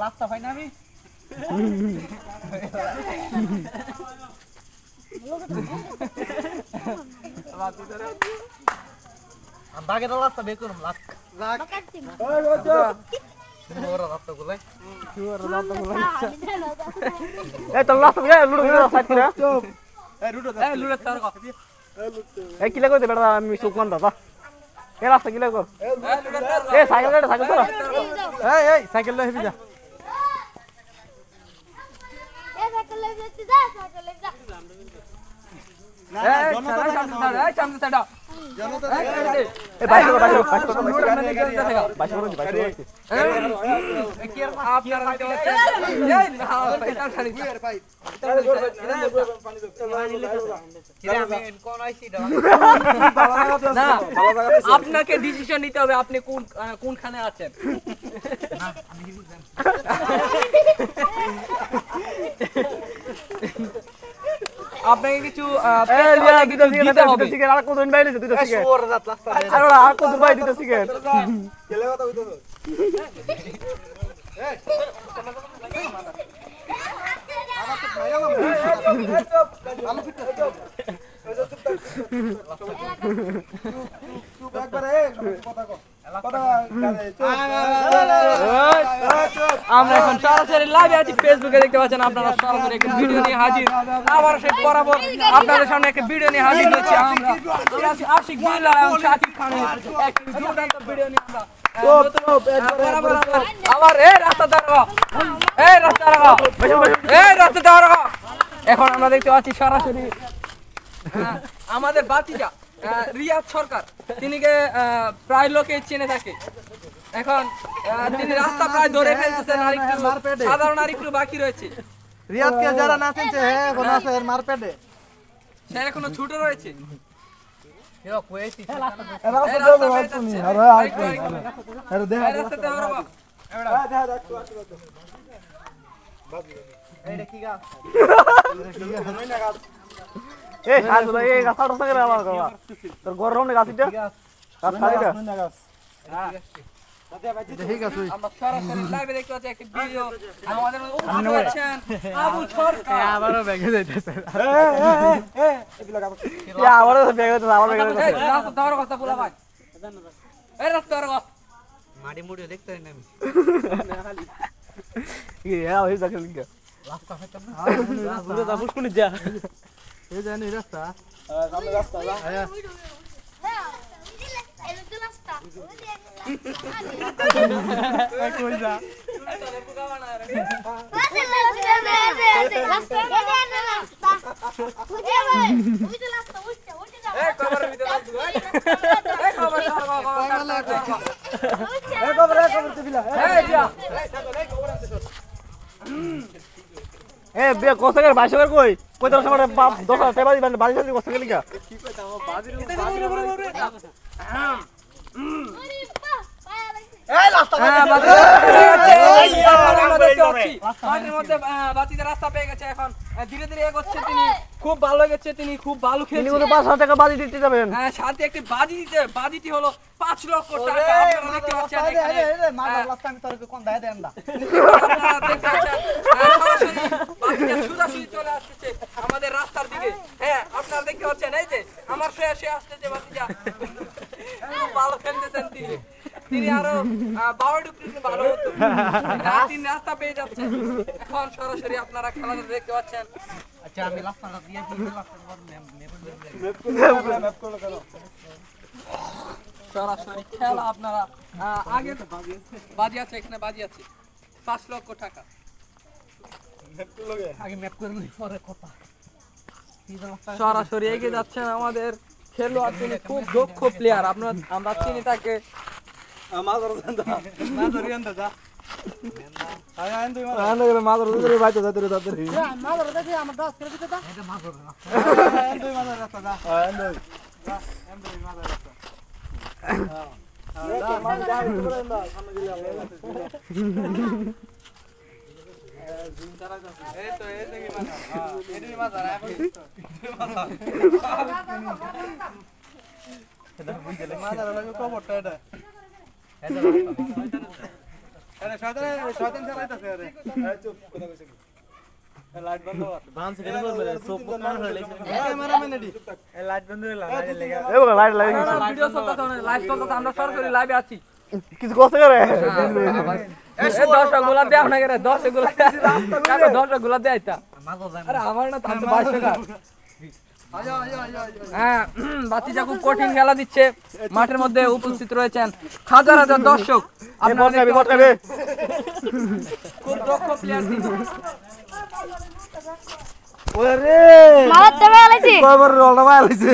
লাস্টটা পাই না আমি বাগের লাস্টটা বের করুন লাস্ট এই তো লাস্ট লুডো সাইড করে লুডো তার এই কিলা কইতে বেটা আমি সুকমান দাদা এই রাস্তা কিলা কর এই সাইকেল গাড়ি সাইকেল ধর এই সাইকেল লই হেবি যা এই সাইকেল লই যেতে যা সাইকেল লই যা এই সামনে সাইড জনতা এই বাইক আপনাকে ডিসিশন নিতে হবে আপনি কোনখানে আছেন আপনাকে কিছু দিতে হবে আর কতদিন বাইরে দুটো সিগারেট আর কত বাইরে দুটো সিগারেট খেলে কথা কইতো আমরা এখন সরাসরি লাইভে আছি ফেসবুকে দেখতে পাচ্ছেন আপনারা সরাসরি একটা ভিডিও নিয়ে হাজির আবার সেই বরাবর আপনাদের সামনে একটা ভিডিও নিয়ে হাজির হচ্ছি আমরা আশিক বিল্লাহ এবং শাকিব খানের একটা দুর্দান্ত ভিডিও নিয়ে আমরা আবার এই রাস্তা দাঁড়াও এখন আমরা দেখতে পাচ্ছি সরাসরি আমাদের বাতিজা রিয়াদ সরকার তিনিকে প্রায় লোকে চিনে থাকে এখন তিনি রাস্তা প্রায় ধরে ফেলতেছেন আর একটু সাধারণ আর একটু বাকি রয়েছে রিয়াদকে যারা না চিনছে এখন আছে এর মারপেটে সে এখনো ছোট রয়েছে তোর গরম নেই গাছিটা ঠিক আছে আমরা সরাসরি লাইভে দেখতে পাচ্ছি একটা ভিডিও আমাদের উপস্থিত আছেন আবু সরকার আবারও ব্যাগে যাইতেছে আবারও ব্যাগে যাইতেছে আবার ব্যাগে যাইতেছে এই রাস্তা ধরো কথা বলা ভাই এই রাস্তা ধরো মাটি মুড়ি দেখতে না আমি কি ওই জায়গা লিখা রাস্তা হইতাম না পুরো যাবো কোন যা এই জানি রাস্তা সামনে রাস্তা যা আয়া কই যা এ বিয়া কোসের ভাষার কই কই তোর সামনে বাপ 10 টাকা দিবেন বাজি সাজি কোসে গেলি কা কি কই তাও বাজির এই রাস্তা মাঠের মধ্যে বাতিতে রাস্তা পেয়ে গেছে এখন ধীরে ধীরে এগোচ্ছে তিনি খুব ভালো গেছে তিনি খুব ভালো খেলছেন তিনি 500 টাকা বাজি দিতে যাবেন হ্যাঁ সাথে একটি বাজিটি হলো 5 লক্ষ টাকা আপনারা দেখতে পাচ্ছেন এখানে মাদার রাস্তা আমি তোর কোন দায় দেন না আপনারা দেখতে পাচ্ছেন সরাসরি বাজিটা সোজাসুজি চলে আসছে আমাদের রাস্তার দিকে হ্যাঁ আপনারা দেখতে পাচ্ছেন এই যে আমার সে আসছে বাজিটা খুব ভালো খেলতেছেন তিনি আরো বাউড ভালো হতো তিনি রাস্তা পেয়ে যাচ্ছেন এখন সরাসরি আপনারা খেলাটা দেখতে পাচ্ছেন আচ্ছা আমি রাস্তাটা দিয়ে ম্যাপ করলো কেন সরাসরি খেলা আপনারা আগে বাজি আছে এখানে বাজি আছে 5 লক্ষ টাকা আগে ম্যাপ করে নিই পরে কথা সরাসরি এগিয়ে যাচ্ছেন আমাদের খেলোয়াড় তিনি খুব দক্ষ প্লেয়ার আমরা চিনি তাকে মাদর যা আয় আয় তুই মাদর ধরে বাইতে যা তোর দাদর মাদর দেখি আমার 10 করে দিতে দা এটা মাদর না আয় তুই মাদর রাস্তা যা আয় তুই যা তুই মাদর রাস্তা হ্যাঁ মাদর যা করে না সামনে গেলে এই তো এই দেখি মাদর হ্যাঁ এটাই মাদর এখন মাদার লাগে কবরটা এটা আরে শয়তান চালাইতাছে আরে চুপ কথা কইছে কি লাইট বন্ধ কর বান সে কেন বলবে সব কান হয়ে লাগছে ক্যামেরা ম্যান এডি এই লাইট বন্ধ হইলা লাইট লাগা এই বড় লাইট লাগা ভিডিও চলতেছে না লাইভ চলতেছে আমরা সরাসরি লাইভে আছি কিছু কষ্ট করে এই 10 গোলাপ দাও না করে 10 গোলাপ কাকা 10 গোলাপ দেয় তা আরে আমার না তাতে 22 টাকা হ্যাঁ বাতিজা খুব কঠিন খেলা দিচ্ছে মাঠের মধ্যে উপস্থিত রয়েছেন হাজার হাজার দর্শক আপনারা খুব দক্ষ প্লেয়ার ওরে মারতে পারলাইছে কয়বার রোলটা মারলাইছে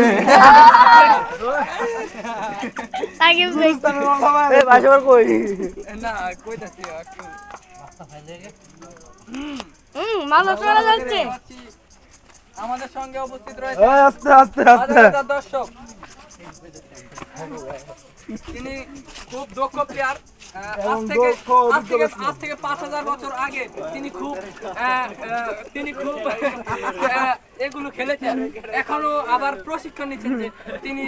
তাকে দেখতে রোলটা মারলাইছে এই ভাষাবার কই না কইতাছি মালা চলে যাচ্ছে আমাদের সঙ্গে উপস্থিত রয়েছে আস্তে আস্তে আস্তে দর্শক তিনি খুব দক্ষ প্লেয়ার আজ থেকে 5000 বছর আগে তিনি খুব এগুলো খেলেছেন এখনো আবার প্রশিক্ষণ নিচ্ছেন যে তিনি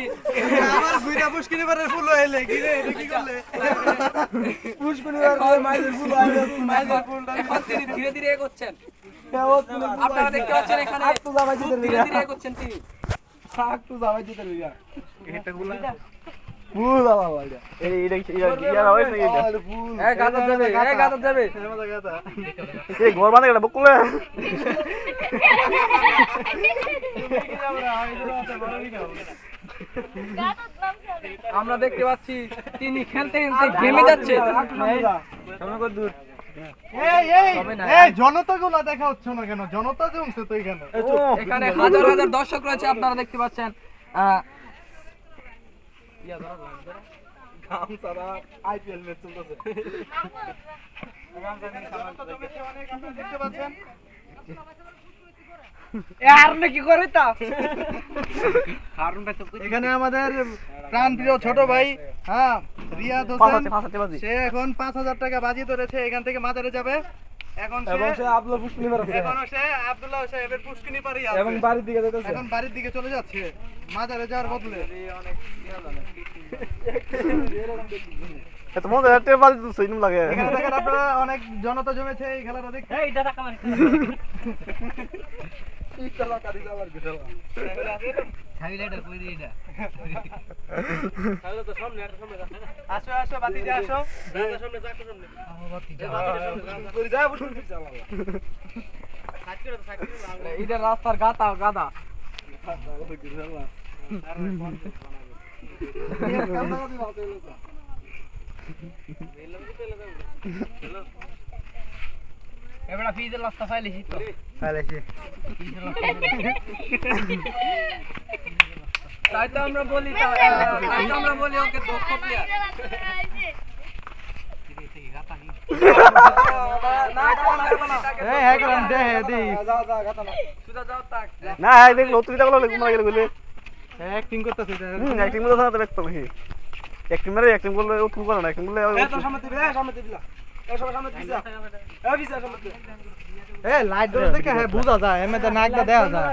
আবার গুইরা পুষ্কিনি পারে ফুল হইলে কি রে এটা কি করলে পুষ্কিনি পারে মাইজের ফুল হইলে মাইজের ফুল এখন তিনি ধীরে ধীরে এগোচ্ছেন আপনারা দেখতে পাচ্ছেন এখানে ধীরে ধীরে এগোচ্ছেন তিনি একটু যাওয়াই দিতে লইয়া এটা গুলা ফুল আলা এই ইয়া রাওয়াই না এটা ফুল এই গাদা যাবে এই ঘর বাঁধা গেল বকুলে আমরা দেখতে পাচ্ছি তিনি খেলতে খেলতে ঘেমে যাচ্ছে দূর এই জনতাগুলা দেখা হচ্ছে না কেন জনতা জমছে তো এখানে এখানে হাজার হাজার দর্শক রয়েছে আপনারা দেখতে পাচ্ছেন গাম সারা আইপিএল ম্যাচ চলতেছে দেখতে পাচ্ছেন এখানে আমাদের প্রাণপ্রিয় ছোট ভাই হ্যাঁ রিয়াদ হোসেন সে এখন 5000 টাকা বাজি ধরেছে এখান থেকে মাজারে যাবে এখন সে আব্দুল্লাহ সাহেবের পুষ্কিনি পারি আছে এবং বাড়ির দিকে চলে যাচ্ছে মাজারে যাওয়ার বদলে এত মজা একটা বাজি তো সইনু লাগে এখানে দেখেন আপনারা অনেক জনতা জমেছে এই খেলাটা দেখতে এই এটা টাকা মারি ইতলা কারি যাওয়ার গেল ছাই লাইটার কই দেই না তাহলে তো সামনে আসো আসো বাতি যা আসো সামনে যা সামনে বাতি যা কই যা বসুন চালাও ইদের রাস্তার গাদা এবারে ফিজের রাস্তা ফাইলেছি তো তাই তো আমরা বলি ওকে দক্ষ প্লেয়ার না দেখলো তুই দেখলো ঘুমা গেল বলে অ্যাক্টিং করতেছে অ্যাক্টিং মতো না ব্যক্ত নাকি অ্যাক্টিং মারে অ্যাক্টিং করলে ও তুমি করো না অ্যাক্টিং করলে লাইট ধরে দেখে হ্যাঁ বুঝা যায় এমনি নাকটা দেওয়া যায়